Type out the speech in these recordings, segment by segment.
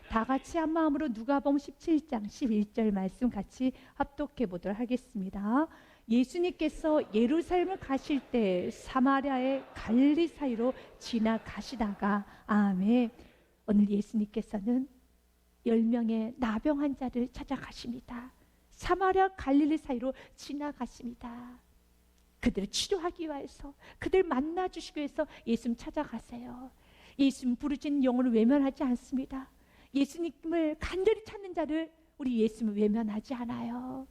다 같이 한 마음으로 누가복음 17장 11절 말씀 같이 합독해 보도록 하겠습니다. 예수님께서 예루살렘을 가실 때 사마리아의 갈릴리 사이로 지나가시다가 아멘. 오늘 예수님께서는 10명의 나병 환자를 찾아가십니다. 사마리아 갈릴리 사이로 지나가십니다. 그들을 치료하기 위해서, 그들을 만나주시기 위해서 예수님 찾아가세요. 예수님 부르짖는 영혼을 외면하지 않습니다. 예수님을 간절히 찾는 자를 우리 예수님을 외면하지 않아요.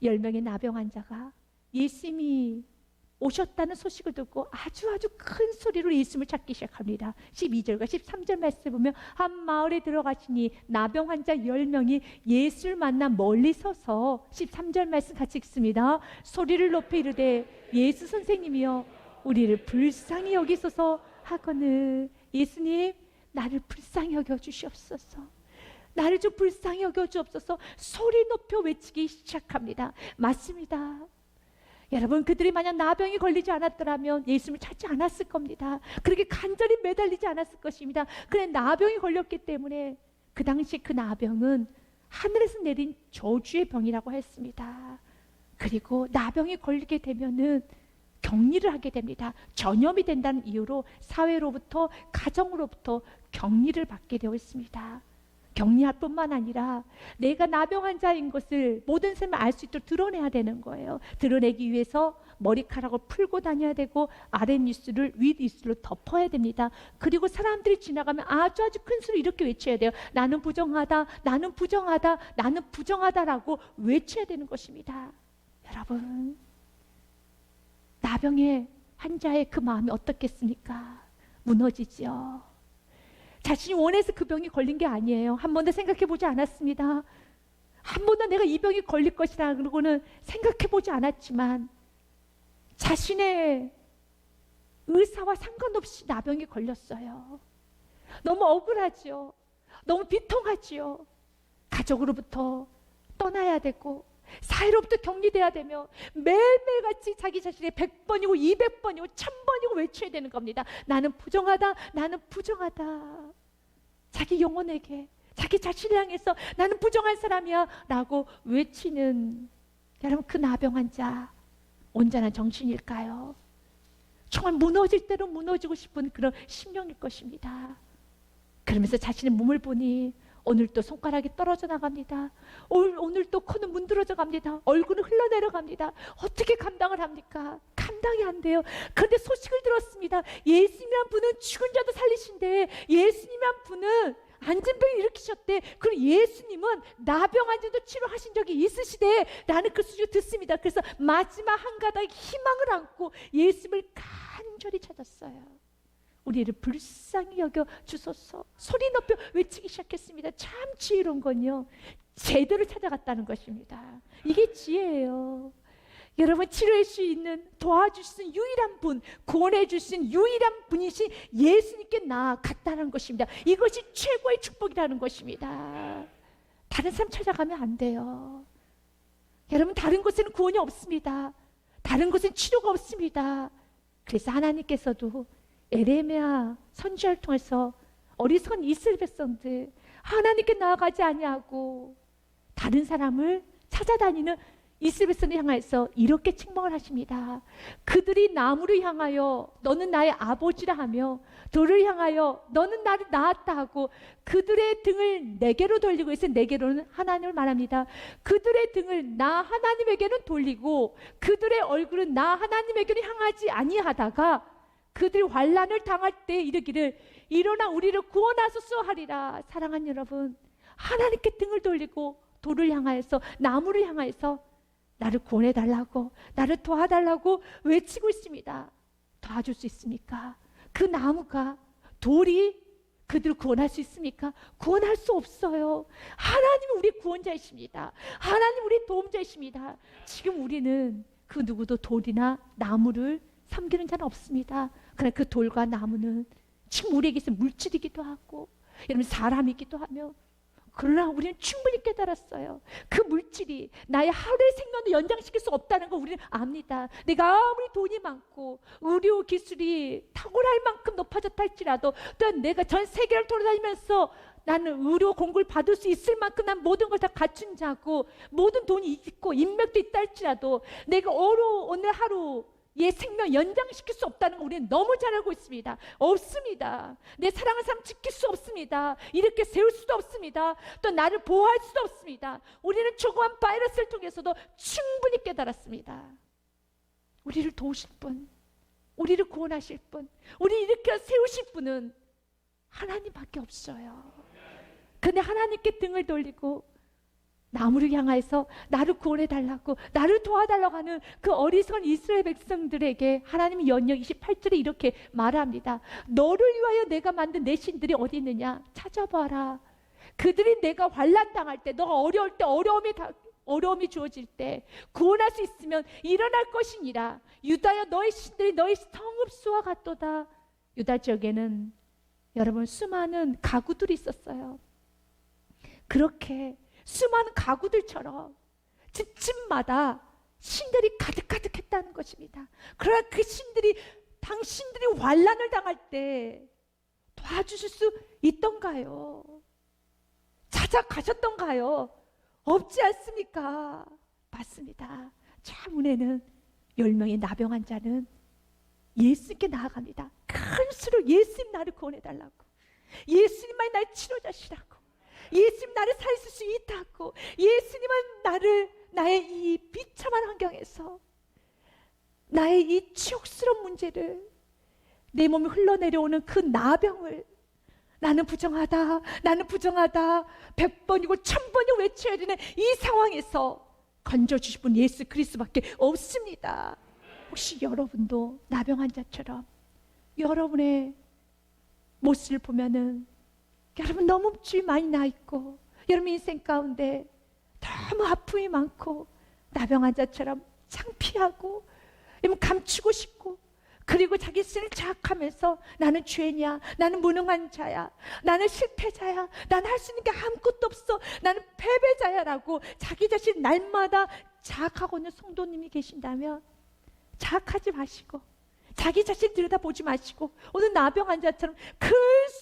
10명의 나병 환자가 예수님이 오셨다는 소식을 듣고 아주 큰 소리로 예수님을 찾기 시작합니다. 12절과 13절 말씀을 보면 한 마을에 들어가시니 나병 환자 10명이 예수를 만나 멀리 서서 13절 말씀 같이 읽습니다. 소리를 높이 이르되 예수 선생님이여 우리를 불쌍히 여기소서 하거늘. 예수님 나를 불쌍히 여겨 주시옵소서. 나를 좀 불쌍히 여겨 주옵소서. 소리 높여 외치기 시작합니다. 맞습니다. 여러분, 그들이 만약 나병이 걸리지 않았더라면 예수님을 찾지 않았을 겁니다. 그렇게 간절히 매달리지 않았을 것입니다. 그런데 나병이 걸렸기 때문에 그 당시 그 나병은 하늘에서 내린 저주의 병이라고 했습니다. 그리고 나병이 걸리게 되면은 격리를 하게 됩니다. 전염이 된다는 이유로 사회로부터, 가정으로부터 격리를 받게 되어 있습니다. 격리할 뿐만 아니라 내가 나병 환자인 것을 모든 사람이 알 수 있도록 드러내야 되는 거예요. 드러내기 위해서 머리카락을 풀고 다녀야 되고 아랫입술을 윗입술로 덮어야 됩니다. 그리고 사람들이 지나가면 아주 큰 소리로 이렇게 외쳐야 돼요. 나는 부정하다, 나는 부정하다, 나는 부정하다라고 외쳐야 되는 것입니다. 여러분, 나병의 환자의 그 마음이 어떻겠습니까? 무너지죠. 자신이 원해서 그 병이 걸린 게 아니에요. 한 번도 생각해 보지 않았습니다. 한 번도 내가 이 병이 걸릴 것이라 그러고는 생각해 보지 않았지만 자신의 의사와 상관없이 나병이 걸렸어요. 너무 억울하죠. 너무 비통하지요. 가족으로부터 떠나야 되고 사회로부터 격리돼야 되며 매일매일같이 자기 자신의 100번이고 200번이고 1000번이고 외쳐야 되는 겁니다. 나는 부정하다, 나는 부정하다. 자기 영혼에게, 자기 자신을 향해서 나는 부정한 사람이야 라고 외치는, 여러분, 그 나병 환자 온전한 정신일까요? 정말 무너질 대로 무너지고 싶은 그런 심령일 것입니다. 그러면서 자신의 몸을 보니 오늘 또 손가락이 떨어져 나갑니다. 오늘 또 코는 문드러져 갑니다. 얼굴은 흘러내려갑니다. 어떻게 감당을 합니까? 감당이 안 돼요. 그런데 소식을 들었습니다. 예수님이란 분은 죽은 자도 살리신대. 예수님이란 분은 안진병을 일으키셨대. 그리고 예수님은 나병 환자도 치료하신 적이 있으시대. 라는 그 소식을 듣습니다. 그래서 마지막 한 가닥 희망을 안고 예수님을 간절히 찾았어요. 우리를 불쌍히 여겨 주소서. 소리 높여 외치기 시작했습니다. 참 지혜로운 건요, 제대로 찾아갔다는 것입니다. 이게 지혜예요. 여러분, 치료할 수 있는, 도와줄 수 있는 유일한 분, 구원해 줄 수 있는 유일한 분이신 예수님께 나아갔다는 것입니다. 이것이 최고의 축복이라는 것입니다. 다른 사람 찾아가면 안 돼요. 여러분, 다른 곳에는 구원이 없습니다. 다른 곳에는 치료가 없습니다. 그래서 하나님께서도 에레미야 선지자를 통해서 어리석은 이스라엘 백성들, 하나님께 나아가지 아니하고 다른 사람을 찾아다니는 이스라엘 백성을 향해서 이렇게 책망을 하십니다. 그들이 나무를 향하여 너는 나의 아버지라 하며 돌을 향하여 너는 나를 낳았다 하고 그들의 등을 내게로 돌리고 있어. 내게로는 하나님을 말합니다. 그들의 등을 나 하나님에게는 돌리고 그들의 얼굴은 나 하나님에게는 향하지 아니하다가 그들이 환난을 당할 때 이르기를 일어나 우리를 구원하소서 하리라. 사랑하는 여러분, 하나님께 등을 돌리고 돌을 향하여서, 나무를 향하여서 나를 구원해달라고, 나를 도와달라고 외치고 있습니다. 도와줄 수 있습니까? 그 나무가, 돌이 그들을 구원할 수 있습니까? 구원할 수 없어요. 하나님은 우리 구원자이십니다. 하나님 우리 도움자이십니다. 지금 우리는 그 누구도 돌이나 나무를 섬기는 자는 없습니다. 그러나 그 돌과 나무는 지금 우리에게서 물질이기도 하고, 여러분, 사람이기도 하며 그러나 우리는 충분히 깨달았어요. 그 물질이 나의 하루의 생명도 연장시킬 수 없다는 걸 우리는 압니다. 내가 아무리 돈이 많고 의료 기술이 탁월할 만큼 높아졌다 할지라도, 또한 내가 전 세계를 돌아다니면서 나는 의료 공급을 받을 수 있을 만큼 난 모든 걸 다 갖춘 자고 모든 돈이 있고 인맥도 있다 할지라도 내가 오늘 하루 얘 생명 연장시킬 수 없다는 거 우리는 너무 잘 알고 있습니다. 없습니다. 내 사랑하는 사람 지킬 수 없습니다. 이렇게 세울 수도 없습니다. 또 나를 보호할 수도 없습니다. 우리는 조그만 바이러스를 통해서도 충분히 깨달았습니다. 우리를 도우실 분, 우리를 구원하실 분, 우리 일으켜 세우실 분은 하나님밖에 없어요. 근데 하나님께 등을 돌리고 나무를 향해서 나를 구원해달라고, 나를 도와달라고 하는 그 어리석은 이스라엘 백성들에게 하나님이 연역 28절에 이렇게 말합니다. 너를 위하여 내가 만든 내 신들이 어디 있느냐 찾아봐라. 그들이 내가 환난 당할 때, 너가 어려울 때, 어려움이 주어질 때 구원할 수 있으면 일어날 것이니라. 유다여 너의 신들이 너의 성읍수와 같도다. 유다 지역에는 여러분 수많은 가구들이 있었어요. 그렇게 수많은 가구들처럼 집집마다 신들이 가득가득했다는 것입니다. 그러나 그 신들이 당신들이 환난을 당할 때 도와주실 수 있던가요? 찾아가셨던가요? 없지 않습니까? 맞습니다. 저 문에는 10명의 나병 환자는 예수님께 나아갑니다. 큰 수로 예수님 나를 구원해달라고, 예수님만이 나의 치료자시라고, 예수님 나를 살릴 수 있다고, 예수님은 나의 이 비참한 환경에서 나의 이 치욕스러운 문제를, 내 몸에 흘러내려오는 그 나병을 나는 부정하다, 나는 부정하다 100번이고 1000번이 외쳐야 되는 이 상황에서 건져주실 분 예수 그리스도밖에 없습니다. 혹시 여러분도 나병 환자처럼 여러분의 모습을 보면은 여러분 너무 주위 많이 나 있고 여러분 인생 가운데 너무 아픔이 많고 나병 환자처럼 창피하고 감추고 싶고, 그리고 자기 스스로를 자학하면서 나는 죄냐, 나는 무능한 자야, 나는 실패자야, 나는 할 수 있는 게 아무것도 없어, 나는 패배자야 라고 자기 자신 날마다 자학하고 있는 성도님이 계신다면 자학하지 마시고 자기 자신 들여다보지 마시고 오늘 나병 환자처럼 큰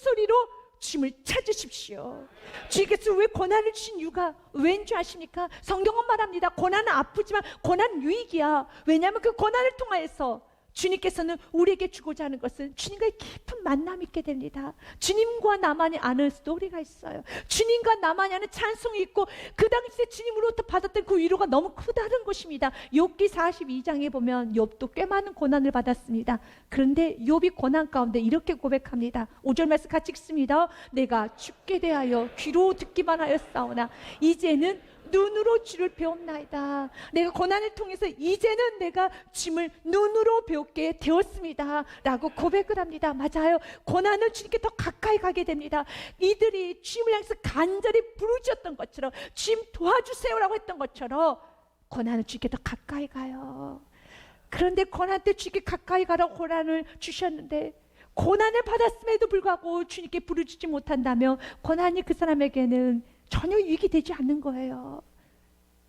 소리로 주님을 찾으십시오. 주님께서 왜 고난을 주신 이유가 왠 줄 아십니까? 성경은 말합니다. 고난은 아프지만 고난은 유익이야. 왜냐하면 그 고난을 통하여서 주님께서는 우리에게 주고자 하는 것은 주님과의 깊은 만남이 있게 됩니다. 주님과 나만이 아는 스토리가 있어요. 주님과 나만이 아는 찬송이 있고 그 당시에 주님으로부터 받았던 그 위로가 너무 크다는 것입니다. 욥기 42장에 보면 욥도 꽤 많은 고난을 받았습니다. 그런데 욥이 고난 가운데 이렇게 고백합니다. 5절 말씀 같이 읽습니다. 내가 죽게 대하여 귀로 듣기만 하였사오나 이제는 눈으로 주를 배웠나이다. 내가 고난을 통해서 이제는 내가 주님을 눈으로 배우게 되었습니다 라고 고백을 합니다. 맞아요. 고난을 주님께 더 가까이 가게 됩니다. 이들이 주님을 향해서 간절히 부르짖었던 것처럼, 주님 도와주세요라고 했던 것처럼 고난을 주님께 더 가까이 가요. 그런데 고난 때 주님께 가까이 가라고 고난을 주셨는데 고난을 받았음에도 불구하고 주님께 부르짖지 못한다면 고난이 그 사람에게는 전혀 유익이 되지 않는 거예요.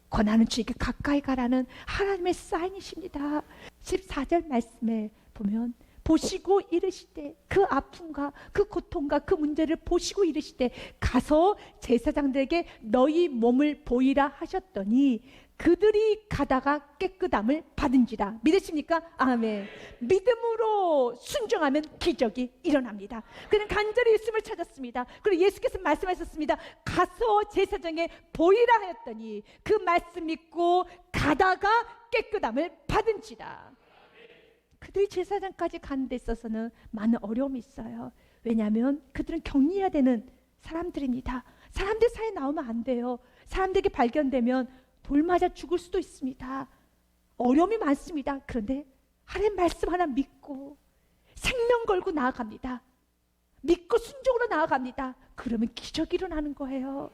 고난은 주님께 가까이 가라는 하나님의 사인이십니다. 14절 말씀에 보면 보시고 이르시되, 그 아픔과 그 고통과 그 문제를 보시고 이르시되 가서 제사장들에게 너희 몸을 보이라 하셨더니 그들이 가다가 깨끗함을 받은지라. 믿으십니까? 아멘. 믿음으로 순종하면 기적이 일어납니다. 그는 간절히 예수님을 찾았습니다. 그리고 예수께서 말씀하셨습니다. 가서 제사장에 보이라 하였더니 그 말씀 믿고 가다가 깨끗함을 받은지라. 그들이 제사장까지 가는 데 있어서는 많은 어려움이 있어요. 왜냐하면 그들은 격리해야 되는 사람들입니다. 사람들 사이에 나오면 안 돼요. 사람들에게 발견되면 돌 맞아 죽을 수도 있습니다. 어려움이 많습니다. 그런데 하나님 말씀 하나 믿고 생명 걸고 나아갑니다. 믿고 순종으로 나아갑니다. 그러면 기적이 일어나는 거예요.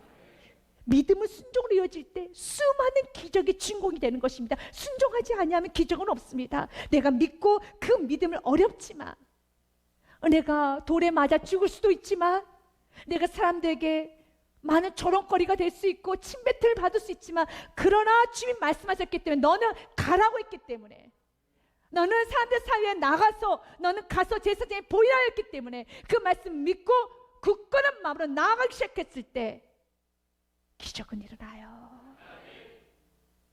믿음은 순종으로 이어질 때 수많은 기적의 주인공이 되는 것입니다. 순종하지 아니하면 기적은 없습니다. 내가 믿고 그 믿음을 어렵지만, 내가 돌에 맞아 죽을 수도 있지만, 내가 사람들에게 많은 조롱거리가 될 수 있고 침뱉음을 받을 수 있지만, 그러나 주님 말씀하셨기 때문에 너는 가라고 했기 때문에, 너는 사람들 사이에 나가서, 너는 가서 제사장에 보이라 했기 때문에 그 말씀 믿고 굳건한 마음으로 나아가기 시작했을 때 기적은 일어나요.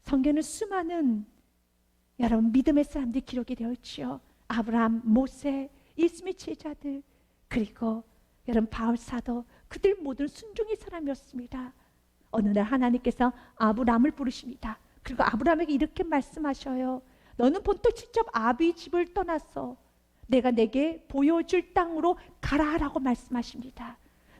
성경에는 수많은 여러분 믿음의 사람들이 기록이 되어 있지요. 아브라함, 모세, 예수님의 제자들, 그리고 여러분 바울 사도, 그들 모두는 순종의 사람이었습니다. 어느 날 하나님께서 아브라함을 부르십니다. 그리고 아브라함에게 이렇게 말씀하셔요. 너는 본토 직접 아비 집을 떠나서 내가 내게 보여줄 땅으로 가라라고 말씀하십니다.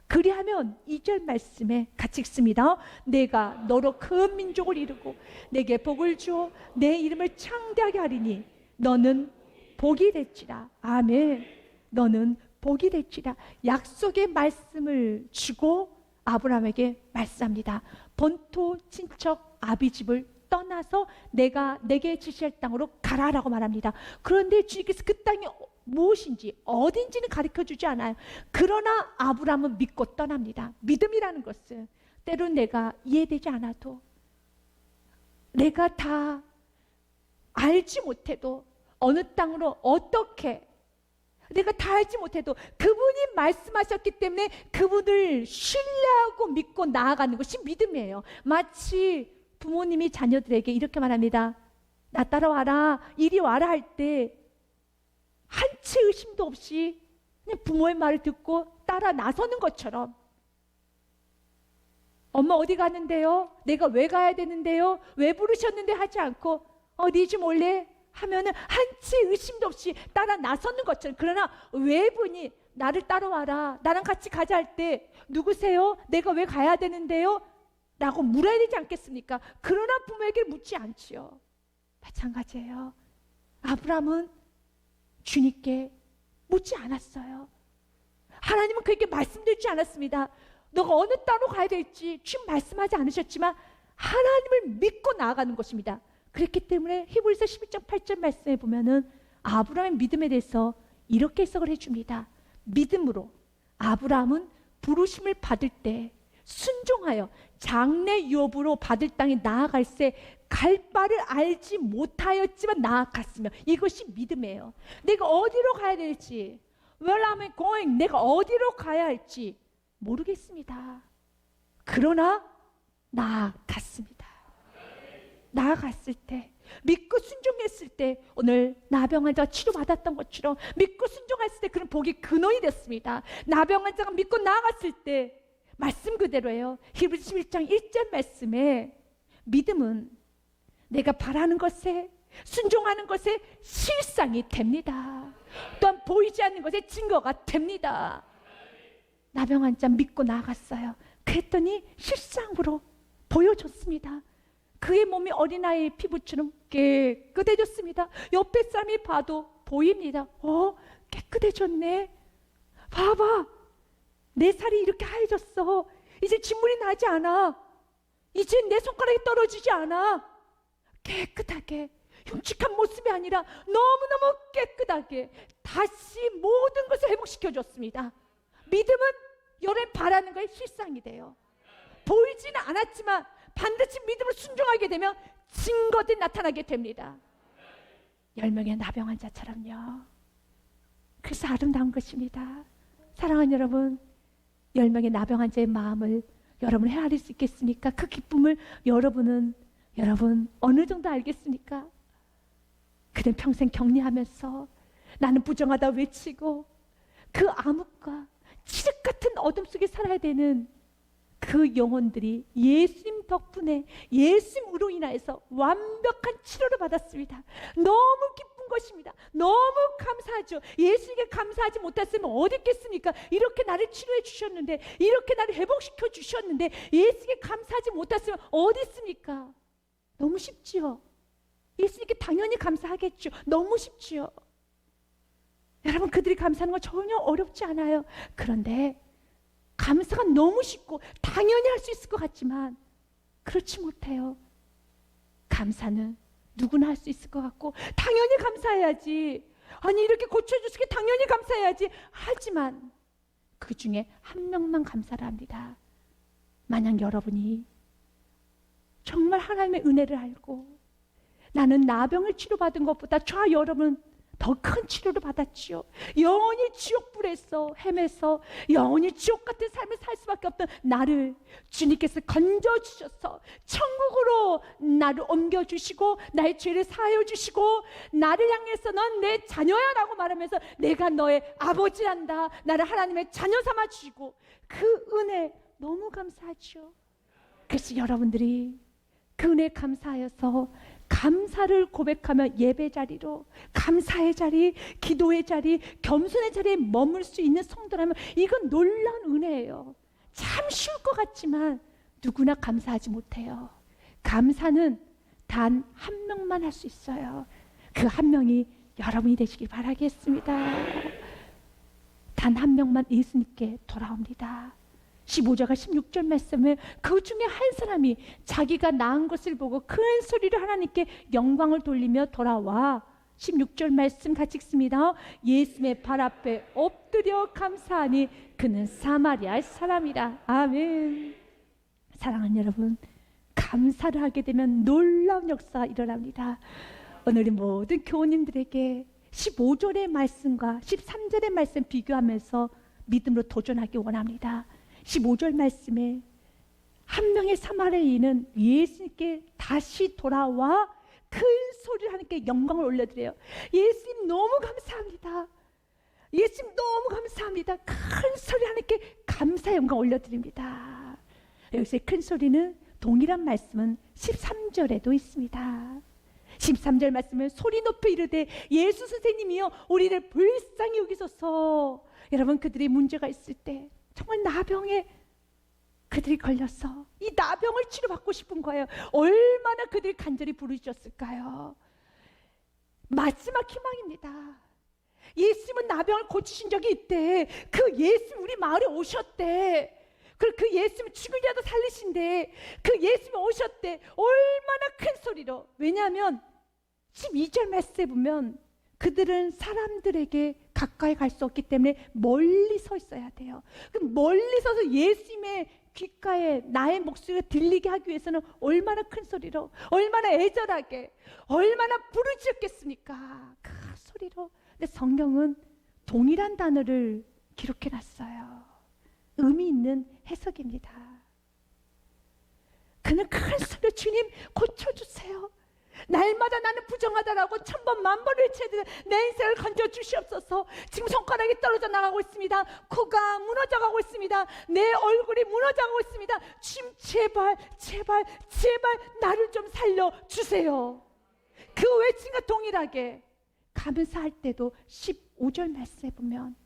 그리하면 2절 말씀에 같이 읽습니다. 내가 너로 큰 민족을 이루고 내게 복을 주어 내 이름을 창대하게 하리니 너는 복이 될지라. 아멘. 너는 복이 될지라. 약속의 말씀을 주고 아브라함에게 말씀합니다. 본토 친척 아비 집을 떠나서 내가 내게 지시할 땅으로 가라라고 말합니다. 그런데 주님께서 그 땅이 무엇인지 어딘지는 가르쳐주지 않아요. 그러나 아브라함은 믿고 떠납니다. 믿음이라는 것은 때론 내가 이해되지 않아도, 내가 다 알지 못해도, 어느 땅으로 어떻게 내가 다 알지 못해도 그분이 말씀하셨기 때문에 그분을 신뢰하고 믿고 나아가는 것이 믿음이에요. 마치 부모님이 자녀들에게 이렇게 말합니다. 나 따라와라, 이리 와라 할 때 한치 의심도 없이 그냥 부모의 말을 듣고 따라 나서는 것처럼, 엄마 어디 가는데요? 내가 왜 가야 되는데요? 왜 부르셨는데 하지 않고 네 좀 올래? 하면은 한치 의심도 없이 따라 나서는 것처럼, 그러나 외분이 나를 따라와라, 나랑 같이 가자 할 때 누구세요? 내가 왜 가야 되는데요? 라고 물어야 되지 않겠습니까? 그러나 부모에게 묻지 않지요. 마찬가지예요. 아브라함은 주님께 묻지 않았어요. 하나님은 그에게 말씀드리지 않았습니다. 너가 어느 땅으로 가야 될지 주님 말씀하지 않으셨지만 하나님을 믿고 나아가는 것입니다. 그렇기 때문에 히브리서 11장 8절 말씀에 보면은 아브라함의 믿음에 대해서 이렇게 해석을 해줍니다. 믿음으로 아브라함은 부르심을 받을 때 순종하여 장래 유업으로 받을 땅에 나아갈새 갈 바를 알지 못하였지만 나아갔으며, 이것이 믿음이에요. 내가 어디로 가야 될지, where am I going? 내가 어디로 가야 할지 모르겠습니다. 그러나 나아갔습니다. 나아갔을 때, 믿고 순종했을 때, 오늘 나병 환자가 치료받았던 것처럼 믿고 순종했을 때 그런 복이 근원이 됐습니다. 나병 환자가 믿고 나아갔을 때 말씀 그대로예요. 히브리서 11장 1절 말씀에 믿음은 내가 바라는 것에, 순종하는 것에 실상이 됩니다. 또한 보이지 않는 것에 증거가 됩니다. 나병 환자 믿고 나아갔어요. 그랬더니 실상으로 보여줬습니다. 그의 몸이 어린아이의 피부처럼 깨끗해졌습니다. 옆에 사람이 봐도 보입니다. 깨끗해졌네. 봐봐, 내 살이 이렇게 하얘졌어. 이제 진물이 나지 않아. 이제 내 손가락이 떨어지지 않아. 깨끗하게, 흉측한 모습이 아니라 너무너무 깨끗하게 다시 모든 것을 회복시켜줬습니다. 믿음은 여러분 바라는 거에 실상이 돼요. 보이지는 않았지만 반드시 믿음을 순종하게 되면 증거들이 나타나게 됩니다. 10명의 나병 환자처럼요. 그래서 아름다운 것입니다. 사랑하는 여러분, 10명의 나병 환자의 마음을 여러분 헤아릴 수 있겠습니까? 그 기쁨을 여러분 어느 정도 알겠습니까? 그는 평생 격리하면서 나는 부정하다 외치고 그 암흑과 칠흑 같은 어둠 속에 살아야 되는 그 영혼들이 예수님 덕분에, 예수님으로 인하여서 완벽한 치료를 받았습니다. 너무 기쁜 것입니다. 너무 감사하죠. 예수님께 감사하지 못했으면 어디 있겠습니까? 이렇게 나를 치료해 주셨는데, 이렇게 나를 회복시켜 주셨는데 예수님께 감사하지 못했으면 어디 있습니까? 너무 쉽지요. 예수님께 당연히 감사하겠죠. 너무 쉽지요. 여러분, 그들이 감사하는 건 전혀 어렵지 않아요. 그런데 감사가 너무 쉽고 당연히 할 수 있을 것 같지만 그렇지 못해요. 감사는 누구나 할 수 있을 것 같고 당연히 감사해야지, 아니 이렇게 고쳐주시기 당연히 감사해야지 하지만 그 중에 한 명만 감사를 합니다. 만약 여러분이 정말 하나님의 은혜를 알고 나는 나병을 치료받은 것보다 저와 여러분 더 큰 치료를 받았지요. 영원히 지옥불에서 헤매서 영원히 지옥 같은 삶을 살 수밖에 없던 나를 주님께서 건져주셔서 천국으로 나를 옮겨주시고 나의 죄를 사하여 주시고 나를 향해서 넌 내 자녀야 라고 말하면서 내가 너의 아버지란다, 나를 하나님의 자녀 삼아 주시고, 그 은혜 너무 감사하죠. 그래서 여러분들이 그 은혜 감사하여서 감사를 고백하며 예배 자리로, 감사의 자리, 기도의 자리, 겸손의 자리에 머물 수 있는 성도라면 이건 놀라운 은혜예요. 참 쉬울 것 같지만 누구나 감사하지 못해요. 감사는 단 한 명만 할 수 있어요. 그 한 명이 여러분이 되시길 바라겠습니다. 단 한 명만 예수님께 돌아옵니다. 15절과 16절 말씀에 그 중에 한 사람이 자기가 낳은 것을 보고 큰 소리로 하나님께 영광을 돌리며 돌아와 16절 말씀 같이 읽습니다. 예수님의 발 앞에 엎드려 감사하니 그는 사마리아 사람이라. 아멘. 사랑하는 여러분, 감사를 하게 되면 놀라운 역사가 일어납니다. 오늘 우리 모든 교우님들에게 15절의 말씀과 13절의 말씀 비교하면서 믿음으로 도전하기 원합니다. 15절 말씀에 한 명의 사마리아인은 예수님께 다시 돌아와 큰 소리를 하나님께 영광을 올려드려요. 예수님 너무 감사합니다. 예수님 너무 감사합니다. 큰 소리 하나님께 감사의 영광 올려드립니다. 여기서 큰 소리는 동일한 말씀은 13절에도 있습니다. 13절 말씀은 소리 높여 이르되 예수 선생님이여 우리를 불쌍히 여기소서. 여러분, 그들이 문제가 있을 때 정말 나병에 그들이 걸려서 이 나병을 치료받고 싶은 거예요. 얼마나 그들이 간절히 부르셨을까요? 마지막 희망입니다. 예수님은 나병을 고치신 적이 있대. 그 예수님 우리 마을에 오셨대. 그 예수님 죽으려도 살리신대. 그 예수님 오셨대. 얼마나 큰 소리로. 왜냐하면 12절 말씀에 보면 그들은 사람들에게 가까이 갈 수 없기 때문에 멀리 서 있어야 돼요. 그럼 멀리 서서 예수님의 귓가에 나의 목소리가 들리게 하기 위해서는 얼마나 큰 소리로, 얼마나 애절하게, 얼마나 부르짖었겠습니까? 큰 소리로. 근데 성경은 동일한 단어를 기록해놨어요. 의미 있는 해석입니다. 그는 큰 소리로 주님 고쳐주세요. 날마다 나는 부정하다라고 1000번 만번을 외쳐야 되는 내 인생을 건져주시옵소서. 지금 손가락이 떨어져 나가고 있습니다. 코가 무너져가고 있습니다. 내 얼굴이 무너져가고 있습니다. 주님 제발 제발 제발 나를 좀 살려주세요. 그 외침과 동일하게 감사할 때도 15절 말씀에 보면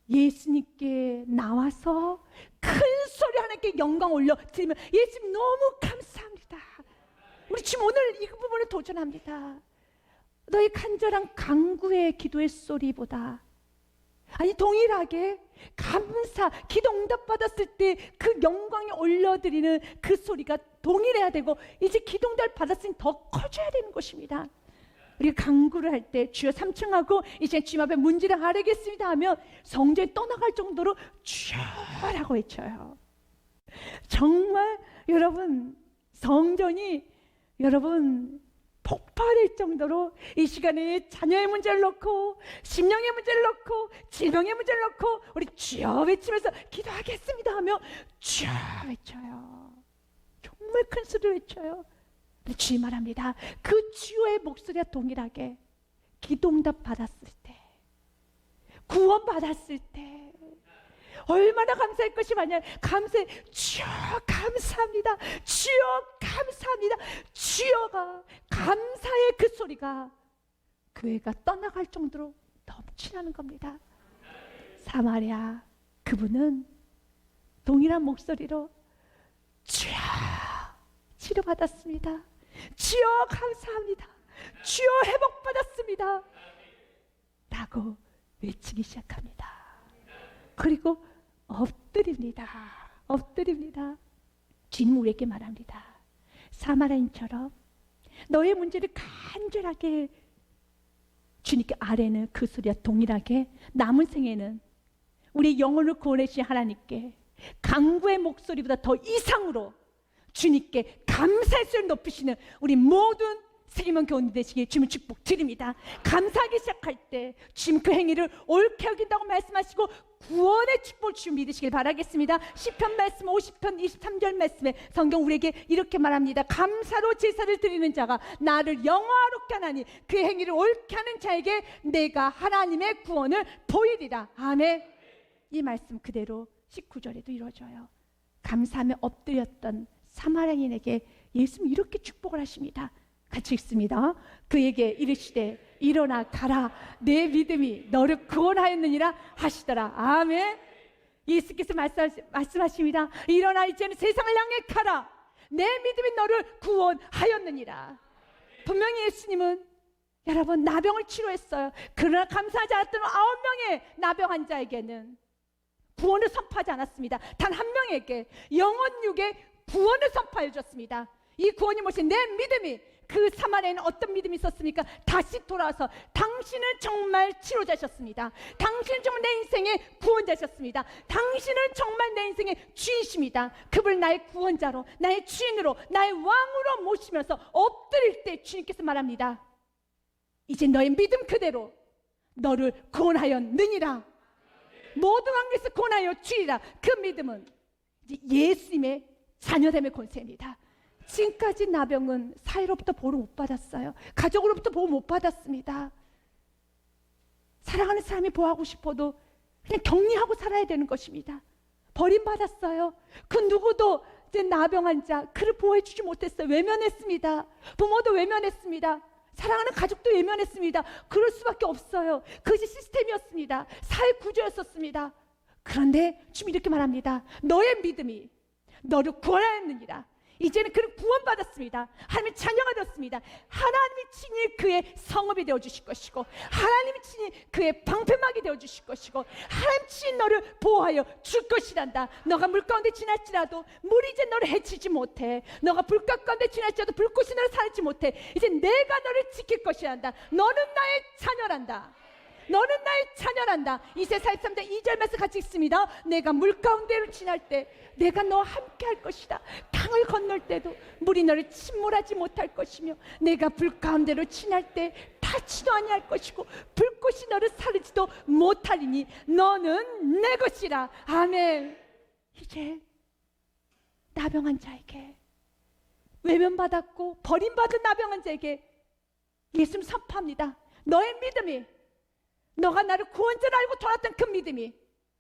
예수님께 나와서 큰 소리 하나님께 영광 올려 드리면 예수님 너무 감사합니다. 우리 지금 오늘 이 부분을 도전합니다. 너의 간절한 간구의 기도의 소리보다, 아니 동일하게 감사, 기도 응답받았을 때 그 영광이 올려드리는 그 소리가 동일해야 되고, 이제 기도 응답을 받았으니 더 커져야 되는 것입니다. 우리가 간구를 할 때 주여 삼층하고 이제 주님 앞에 문지를 아뢰겠습니다 하면 성전에 떠나갈 정도로 주여라고 외쳐요. 정말 여러분, 성전이 여러분 폭발할 정도로 이 시간에 자녀의 문제를 놓고, 심령의 문제를 놓고, 질병의 문제를 놓고 우리 주여 외치면서 기도하겠습니다 하며 주여 외쳐요. 정말 큰 소리로 외쳐요. 주님 말합니다. 그 주여의 목소리와 동일하게 기도응답 받았을 때, 구원 받았을 때 얼마나 감사할 것이 많냐. 감사해. 주여 감사합니다. 주여 감사합니다. 주여가 감사의 그 소리가 교회가 떠나갈 정도로 넘치는 겁니다. 사마리아 그분은 동일한 목소리로 주여 치료받았습니다. 주여 감사합니다. 주여 회복받았습니다 라고 외치기 시작합니다. 그리고 엎드립니다. 주님 우리에게 말합니다. 사마리아인처럼 너의 문제를 간절하게 주님께 아뢰는 그 소리와 동일하게 남은 생에는 우리 영혼을 구원하신 하나님께 강구의 목소리보다 더 이상으로 주님께 감사의 소리를 높이시는 우리 모든 세임원 교우님 되시기에 주님 축복 드립니다. 감사하기 시작할 때 주님 그 행위를 옳게 여긴다고 말씀하시고 구원의 축복을 주님 믿으시길 바라겠습니다. 시편 말씀 50편 23절 말씀에 성경 우리에게 이렇게 말합니다. 감사로 제사를 드리는 자가 나를 영화롭게 하나니 그 행위를 옳게 하는 자에게 내가 하나님의 구원을 보이리라. 아멘. 이 말씀 그대로 19절에도 이루어져요. 감사하며 엎드렸던 사마리아인에게 예수님이 이렇게 축복을 하십니다. 같이 읽습니다. 그에게 이르시되 일어나 가라, 내 믿음이 너를 구원하였느니라 하시더라. 아멘. 예수께서 말씀하십니다. 일어나 이제는 세상을 향해 가라, 내 믿음이 너를 구원하였느니라. 분명히 예수님은 여러분 나병을 치료했어요. 그러나 감사하지 않았던 9명의 나병 환자에게는 구원을 선포하지 않았습니다. 단 한 명에게 영혼육의 구원을 선포해 줬습니다. 이 구원이 무엇이? 내 믿음이. 그 사마리아에는 어떤 믿음이 있었습니까? 다시 돌아와서 당신은 정말 치료자셨습니다. 당신은 정말 내 인생의 구원자셨습니다. 당신은 정말 내 인생의 주인이십니다. 그분을 나의 구원자로, 나의 주인으로, 나의 왕으로 모시면서 엎드릴 때 주님께서 말합니다. 이제 너의 믿음 그대로 너를 구원하였느니라. 모든 왕에서 구원하여 주리라. 그 믿음은 이제 예수님의 자녀됨의 권세입니다. 지금까지 나병은 사회로부터 보호를 못 받았어요. 가족으로부터 보호 못 받았습니다. 사랑하는 사람이 보호하고 싶어도 그냥 격리하고 살아야 되는 것입니다. 버림받았어요. 그 누구도 이제 나병 환자 그를 보호해 주지 못했어요. 외면했습니다. 부모도 외면했습니다. 사랑하는 가족도 외면했습니다. 그럴 수밖에 없어요. 그것이 시스템이었습니다. 사회 구조였었습니다. 그런데 주님 이렇게 말합니다. 너의 믿음이 너를 구원하였느니라. 이제는 그는 구원받았습니다. 하나님의 자녀가 되었습니다. 하나님이 친히 그의 성읍이 되어주실 것이고, 하나님이 친히 그의 방패막이 되어주실 것이고, 하나님 친히 너를 보호하여 줄 것이란다. 너가 물 가운데 지날지라도 물이 이제 너를 해치지 못해. 너가 불꽃 가운데 지날지라도 불꽃이 너를 사르지 못해. 이제 내가 너를 지킬 것이란다. 너는 나의 자녀란다. 너는 나의 자녀란다. 이세 43장 2절 말씀 같이 읽습니다. 내가 물 가운데를 지날 때 내가 너와 함께 할 것이다. 강을 건널 때도 물이 너를 침몰하지 못할 것이며, 내가 불 가운데로 지날 때 닿지도 아니할 것이고 불꽃이 너를 사르지도 못하리니 너는 내 것이라. 아멘. 이제 나병한 자에게, 외면받았고 버림받은 나병한 자에게 예수님 선포합니다. 너의 믿음이, 너가 나를 구원자로 알고 돌았던 그 믿음이,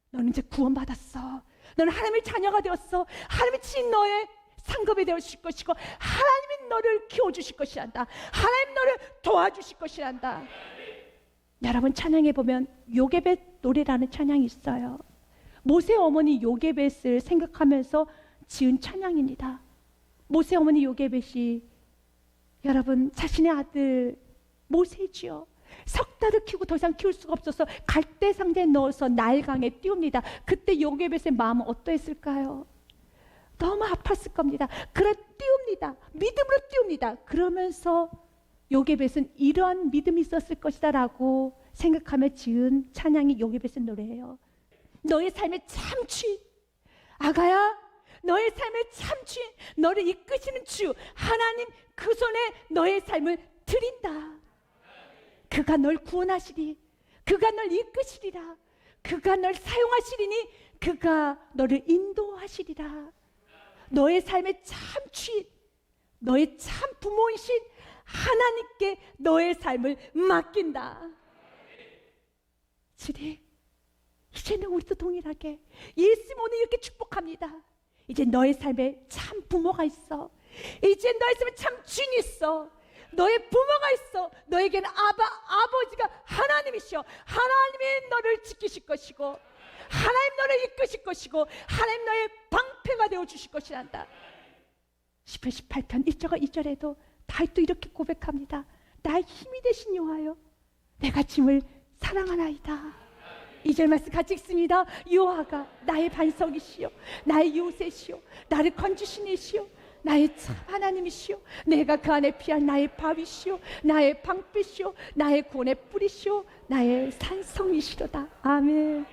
너는 이제 구원받았어. 너는 하나님의 자녀가 되었어. 하나님이 친 너의 상급이 되어주실 것이고, 하나님이 너를 키워주실 것이란다. 하나님 너를 도와주실 것이란다. 여러분 찬양해 보면 요게벳 노래라는 찬양이 있어요. 모세 어머니 요게벳을 생각하면서 지은 찬양입니다. 모세 어머니 요게벳이 여러분 자신의 아들 모세지요. 석 달을 키우고 더 이상 키울 수가 없어서 갈대 상자에 넣어서 나일강에 띄웁니다. 그때 요게벳의 마음은 어떠했을까요? 너무 아팠을 겁니다. 그래 띄웁니다. 믿음으로 띄웁니다. 그러면서 요게벳은 이러한 믿음이 있었을 것이다 라고 생각하며 지은 찬양이 요게벳의 노래예요. 너의 삶의 참취, 아가야, 너의 삶의 참취, 너를 이끄시는 주 하나님 그 손에 너의 삶을 드린다. 그가 널 구원하시리. 그가 널 이끄시리라. 그가 널 사용하시리니 그가 너를 인도하시리라. 너의 삶의 참취, 너의 참 부모이신 하나님께 너의 삶을 맡긴다. 주님, 이제는 우리도 동일하게 예수님 오늘 이렇게 축복합니다. 이제 너의 삶에 참 부모가 있어. 이제 너의 삶에 참 주인이 있어. 너의 부모가 있어. 너에게는 아버지가 하나님이시여. 하나님이 너를 지키실 것이고, 하나님 너를 이끄실 것이고, 하나님 너의 방패가 되어주실 것이란다. 시편 18편 1절과 2절에도 다윗도 이렇게 고백합니다. 나의 힘이 되신 여호와여, 내가 주님을 사랑하나이다. 2절 말씀 같이 읽습니다. 여호와가 나의 반석이시여, 나의 요새시여, 나를 건지신 이시여, 나의 참 하나님이시여, 내가 그 안에 피할 나의 바위시여, 나의 방패시여, 나의 구원의 뿌리시여, 나의 산성이시로다. 아멘.